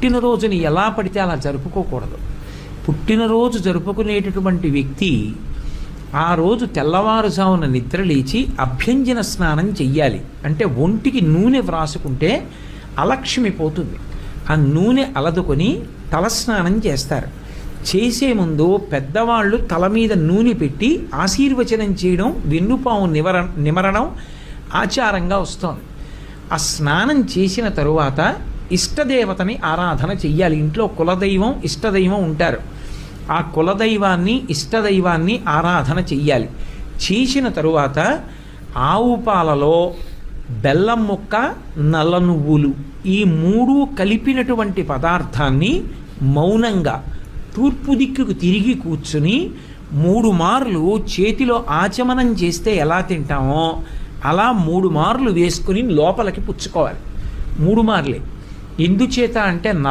పుట్టినరోజుని ఎలా పడితే అలా జరుపుకోకూడదు. పుట్టినరోజు జరుపుకునేటటువంటి వ్యక్తి ఆ రోజు తెల్లవారుజామున నిద్రలేచి అభ్యంజన స్నానం చెయ్యాలి. అంటే ఒంటికి నూనె వ్రాసుకుంటే అలక్ష్మి పోతుంది. ఆ నూనె అలదుకొని తలస్నానం చేస్తారు. చేసే ముందు పెద్దవాళ్ళు తల మీద నూనె పెట్టి ఆశీర్వచనం చేయడం, వెన్నుపాము నిమరణం ఆచారంగా వస్తోంది. ఆ స్నానం చేసిన తరువాత ఇష్టదేవతని ఆరాధన చెయ్యాలి. ఇంట్లో కులదైవం ఇష్టదైవం ఉంటారు. ఆ కులదైవాన్ని ఇష్టదైవాన్ని ఆరాధన చెయ్యాలి. చేసిన తరువాత ఆవు పాలలో బెల్లం ముక్క, నల్ల నువ్వులు ఈ మూడు కలిపినటువంటి పదార్థాన్ని మౌనంగా తూర్పు దిక్కుకు తిరిగి కూర్చుని 3 మార్లు చేతిలో ఆచమనం చేస్తే ఎలా తింటామో అలా 3 మార్లు వేసుకుని లోపలికి పుచ్చుకోవాలి. 3 మార్లే. ఎందుచేత అంటే